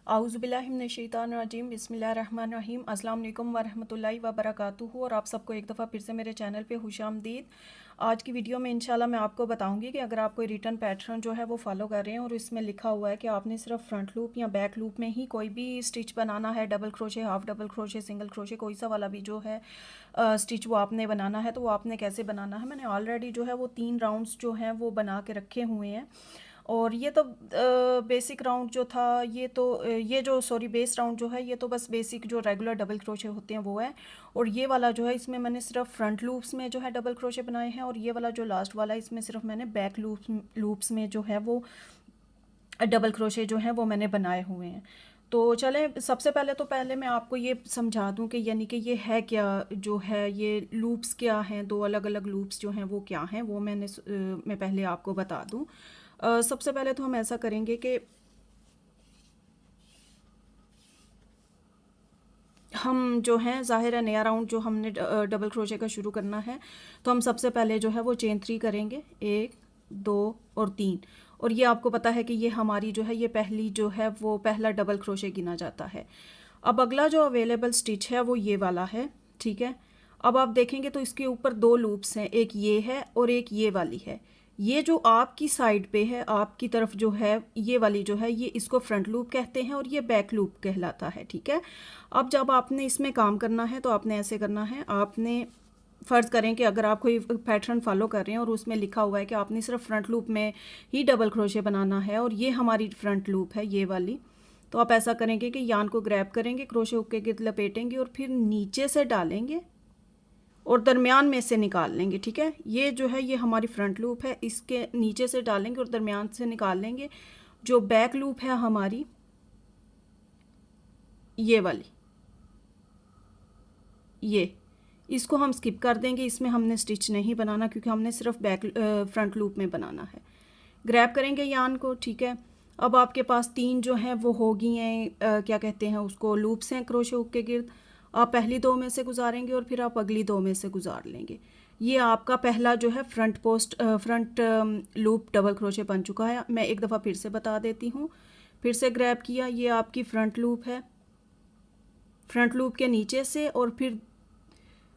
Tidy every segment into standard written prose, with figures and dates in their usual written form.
आऊज़ुबिल्लाहिमिनश्शैतानिर्रजीम बिस्मिल्लाहिर्रहमानिर्रहीम अस्सलाम वालेकुम वरहमतुल्लाहि वबरकातुहू। और आप सबको एक दफ़ा फिर से मेरे चैनल पे खुशामदीद। आज की वीडियो में इंशाल्लाह मैं आपको बताऊंगी कि अगर आप कोई रिटर्न पैटर्न जो है वो फॉलो कर रहे हैं और इसमें लिखा हुआ है कि आपने सिर्फ फ्रंट लूप या बैक लूप में ही कोई भी स्टिच बनाना है, double crochet, half double crochet, single crochet, कोई सा वाला भी जो है स्टिच वो आपने बनाना है, तो वो आपने कैसे बनाना है। मैंने ऑलरेडी जो है वो 3 राउंड्स जो हैं वो बना के रखे हुए हैं। और ये तो बेसिक राउंड जो था, ये तो ये जो सॉरी बेस राउंड जो है ये तो बस बेसिक जो रेगुलर डबल क्रोशे होते हैं वो है। और ये वाला जो है इसमें मैंने सिर्फ फ्रंट लूप्स में जो है डबल क्रोशे बनाए हैं, और ये वाला जो लास्ट वाला है इसमें सिर्फ मैंने बैक लूप्स में जो है वो डबल क्रोशे जो हैं वो मैंने बनाए हुए हैं। तो चलें, सबसे पहले मैं आपको ये समझा दूं कि यानी कि ये है क्या, जो है ये लूप्स क्या हैं, दो अलग अलग लूप्स जो हैं वो क्या हैं, वो मैं पहले आपको बता दूं। सबसे पहले तो हम ऐसा करेंगे कि हम जो हैं ज़ाहिर है नया राउंड जो हमने डबल क्रोशे का शुरू करना है, तो हम सबसे पहले जो है वो चेन 3 करेंगे, 1 2 और 3। और ये आपको पता है कि ये हमारी जो है ये पहली जो है वो पहला डबल क्रोशे गिना जाता है। अब अगला जो अवेलेबल स्टिच है वो ये वाला है, ठीक है। अब आप देखेंगे तो इसके ऊपर 2 लूप्स हैं, एक ये है और एक ये वाली है। ये जो आपकी साइड पे है, आपकी तरफ जो है ये वाली जो है, ये इसको फ्रंट लूप कहते हैं और ये बैक लूप कहलाता है, ठीक है। अब जब आपने इसमें काम करना है तो आपने ऐसे करना है, आपने फ़र्ज़ करें कि अगर आप कोई पैटर्न फॉलो कर रहे हैं और उसमें लिखा हुआ है कि आपने सिर्फ फ्रंट लूप में ही डबल क्रोशे बनाना है और ये हमारी फ्रंट लूप है ये वाली, तो आप ऐसा करेंगे कि यान को ग्रैब करेंगे, क्रोशे हुक के गिर्द लपेटेंगे और फिर नीचे से डालेंगे और दरमियान में से निकाल लेंगे, ठीक है। ये जो है ये हमारी फ्रंट लूप है, इसके नीचे से डालेंगे और दरमियान से निकाल लेंगे। जो बैक लूप है हमारी ये वाली, ये इसको हम स्किप कर देंगे, इसमें हमने स्टिच नहीं बनाना क्योंकि हमने सिर्फ फ्रंट लूप में बनाना है। ग्रैब करेंगे यान को, ठीक है। अब आपके पास 3 जो हैं वो हो गई हैं, क्या कहते हैं उसको, लूप्स हैं क्रोशे हुक के गिर्द। आप पहली 2 में से गुजारेंगे और फिर आप अगली 2 में से गुजार लेंगे। ये आपका पहला जो है फ्रंट लूप डबल क्रोशे बन चुका है। मैं एक दफ़ा फिर से बता देती हूँ। फिर से ग्रैब किया, ये आपकी फ्रंट लूप है, फ्रंट लूप के नीचे से और फिर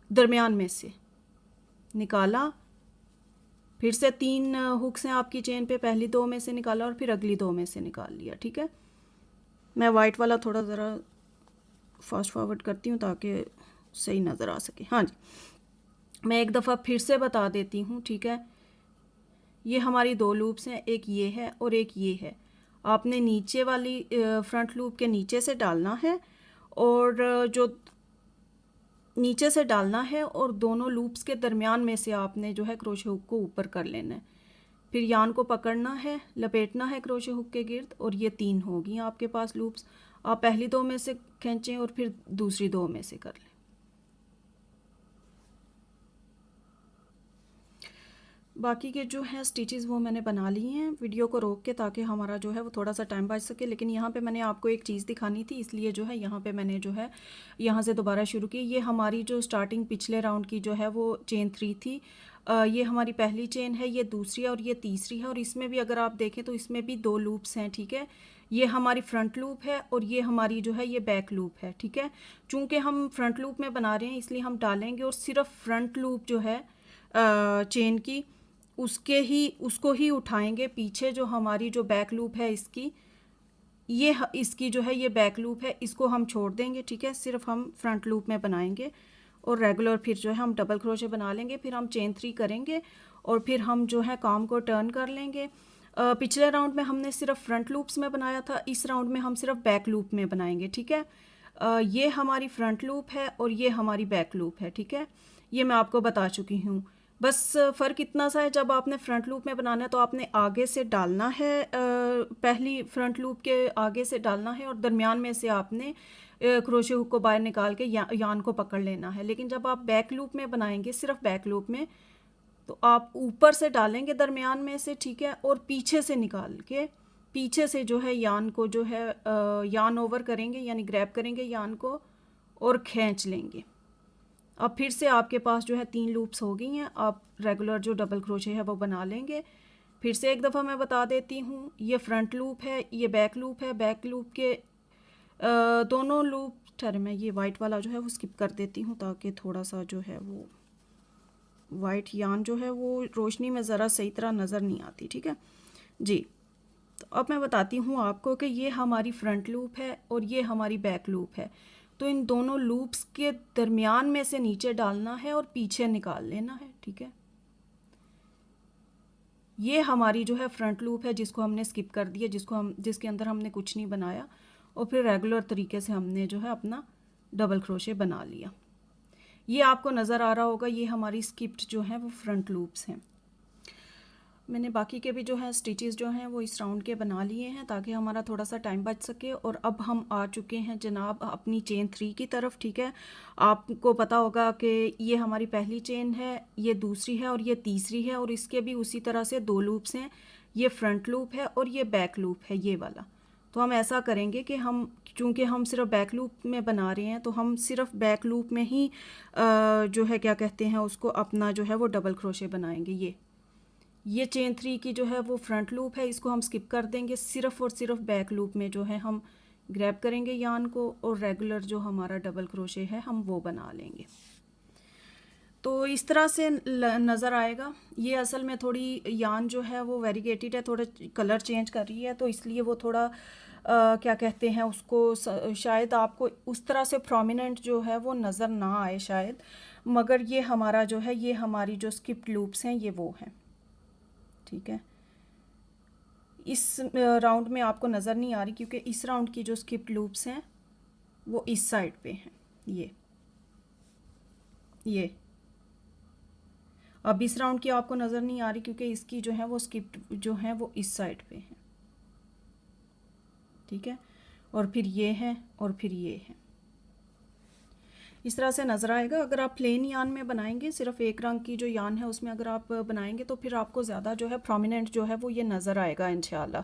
दरमियान में से निकाला, फिर से 3 हुक्स हैं आपकी चेन पे, पहली 2 में से निकाला और फिर अगली 2 में से निकाल लिया, ठीक है। मैं वाइट वाला थोड़ा ज़रा फास्ट फॉरवर्ड करती हूँ ताकि सही नज़र आ सके। हाँ जी, मैं एक दफ़ा फिर से बता देती हूँ, ठीक है। ये हमारी 2 लूप्स हैं, एक ये है और एक ये है। आपने नीचे वाली फ्रंट लूप के नीचे से डालना है और जो नीचे से डालना है और दोनों लूप्स के दरमियान में से आपने जो है क्रोशे हुक को ऊपर कर लेना है। फिर यान को पकड़ना है, लपेटना है क्रोशे हुक के गिर्द और ये 3 होगी आपके पास लूप्स। आप पहली 2 में से खींचें और फिर दूसरी 2 में से कर लें। बाकी के जो हैं स्टिचेस वो मैंने बना लिए हैं वीडियो को रोक के, ताकि हमारा जो है वो थोड़ा सा टाइम बच सके। लेकिन यहाँ पे मैंने आपको एक चीज़ दिखानी थी, इसलिए जो है यहाँ पे मैंने जो है यहाँ से दोबारा शुरू की। ये हमारी जो स्टार्टिंग पिछले राउंड की जो है वो चेन 3 थी। ये हमारी पहली चेन है, ये दूसरी है और ये तीसरी है। और इसमें भी अगर आप देखें तो इसमें भी 2 लूप्स हैं, ठीक है। ये हमारी फ्रंट लूप है और ये हमारी जो है ये बैक लूप है, ठीक है। चूँकि हम फ्रंट लूप में बना रहे हैं इसलिए हम डालेंगे और सिर्फ फ्रंट लूप जो है चेन की उसको ही उठाएंगे। पीछे जो हमारी जो बैक लूप है इसकी जो है ये बैक लूप है, इसको हम छोड़ देंगे, ठीक है। सिर्फ हम फ्रंट लूप में बनाएंगे और रेगुलर फिर जो है हम डबल क्रोशे बना लेंगे, फिर हम चेन 3 करेंगे और फिर हम जो है काम को टर्न कर लेंगे। पिछले राउंड में हमने सिर्फ फ्रंट लूप्स में बनाया था, इस राउंड में हम सिर्फ बैक लूप में बनाएंगे, ठीक है। ये हमारी फ्रंट लूप है और ये हमारी बैक लूप है, ठीक है। ये मैं आपको बता चुकी हूँ। बस फ़र्क इतना सा है, जब आपने फ्रंट लूप में बनाना है तो आपने आगे से डालना है, पहली फ्रंट लूप के आगे से डालना है और दरमियान में से आपने क्रोशे हुक को बाहर निकाल के यान को पकड़ लेना है। लेकिन जब आप बैक लूप में बनाएंगे, सिर्फ बैक लूप में, तो आप ऊपर से डालेंगे दरमियान में से, ठीक है, और पीछे से निकाल के पीछे से जो है यान को जो है यान ओवर करेंगे, यानी ग्रैब करेंगे यान को और खींच लेंगे। अब फिर से आपके पास जो है 3 लूप्स हो गई हैं। आप रेगुलर जो डबल क्रोशे है वो बना लेंगे। फिर से एक दफ़ा मैं बता देती हूँ, ये फ्रंट लूप है, ये बैक लूप है। बैक लूप के दोनों लूप ठहरे, मैं ये वाइट वाला जो है वो स्किप कर देती हूँ ताकि थोड़ा सा जो है वो वाइट यान जो है वो रोशनी में ज़रा सही तरह नज़र नहीं आती, ठीक है जी। तो अब मैं बताती हूँ आपको कि ये हमारी फ्रंट लूप है और ये हमारी बैक लूप है। तो इन दोनों लूप्स के दरमियान में से नीचे डालना है और पीछे निकाल लेना है, ठीक है। ये हमारी जो है फ्रंट लूप है जिसको हमने स्किप कर दिया, जिसके अंदर हमने कुछ नहीं बनाया, और फिर रेगुलर तरीके से हमने जो है अपना डबल क्रोशे बना लिया। ये आपको नज़र आ रहा होगा, ये हमारी स्किप्ड जो है वो फ्रंट लूप्स हैं। मैंने बाकी के भी जो है स्टिचेस जो हैं वो इस राउंड के बना लिए हैं ताकि हमारा थोड़ा सा टाइम बच सके। और अब हम आ चुके हैं जनाब अपनी चेन 3 की तरफ, ठीक है। आपको पता होगा कि ये हमारी पहली चेन है, ये दूसरी है और ये तीसरी है, और इसके भी उसी तरह से 2 लूप्स हैं। ये फ्रंट लूप है और ये बैक लूप है, ये वाला। तो हम ऐसा करेंगे कि हम, चूँकि हम सिर्फ बैक लूप में बना रहे हैं, तो हम सिर्फ बैक लूप में ही जो है क्या कहते हैं उसको, अपना जो है वो डबल क्रोशे बनाएंगे। ये चेन 3 की जो है वो फ्रंट लूप है, इसको हम स्किप कर देंगे। सिर्फ और सिर्फ बैक लूप में जो है हम ग्रैब करेंगे यान को, और रेगुलर जो हमारा डबल क्रोशे है हम वो बना लेंगे। तो इस तरह से नज़र आएगा। ये असल में थोड़ी यान जो है वो वेरीगेटेड है, थोड़ा कलर चेंज कर रही है, तो इसलिए वो थोड़ा क्या कहते हैं उसको, शायद आपको उस तरह से प्रोमिनेंट जो है वो नज़र ना आए शायद, मगर ये हमारा जो है, ये हमारी जो स्किप्ड लूप्स हैं ये वो हैं, ठीक है। इस राउंड में आपको नज़र नहीं आ रही क्योंकि इस राउंड की जो स्किप्ड लूप्स हैं वो इस साइड पे हैं, ये अब इस राउंड की आपको नज़र नहीं आ रही क्योंकि इसकी जो है वो स्किप्ड जो है वो इस साइड पे हैं, ठीक है। और फिर ये हैं और फिर ये हैं, इस तरह से नज़र आएगा। अगर आप प्लेन यान में बनाएंगे, सिर्फ एक रंग की जो यान है उसमें अगर आप बनाएंगे, तो फिर आपको ज़्यादा जो है प्रोमिनेंट जो है वो ये नज़र आएगा इंशाल्लाह।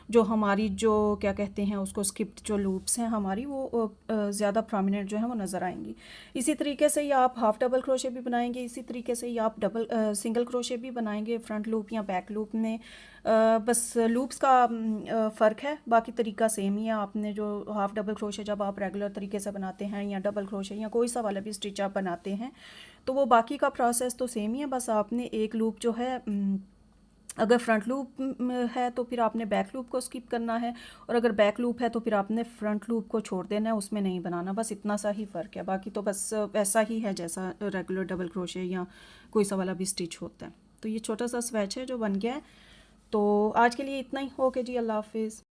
जो हमारी जो क्या कहते हैं उसको स्किप्ड जो लूप्स हैं हमारी, वो ज़्यादा प्रोमिनेंट जो है वो नज़र आएंगी। इसी तरीके से ही आप हाफ डबल क्रोशे भी बनाएंगे, इसी तरीके से ही आप सिंगल क्रोशे भी बनाएंगे फ्रंट लूप या बैक लूप में। बस लूप्स का फ़र्क है, बाकी तरीका सेम ही है। आपने जो हाफ डबल क्रोशे जब आप रेगुलर तरीके से बनाते हैं, या डबल क्रोशे या कोई सा वाला भी स्टिच आप बनाते हैं, तो वो बाकी का प्रोसेस तो सेम ही है। बस आपने एक लूप जो है, अगर फ्रंट लूप है तो फिर आपने बैक लूप को स्किप करना है, और अगर बैक लूप है तो फिर आपने फ्रंट लूप को छोड़ देना है, उसमें नहीं बनाना। बस इतना सा ही फ़र्क है, बाकी तो बस वैसा ही है जैसा रेगुलर डबल क्रोशे या कोई सा वाला भी स्टिच होता है। तो ये छोटा सा स्वेच है जो बन गया है। तो आज के लिए इतना ही। ओके जी, अल्लाह हाफिज़।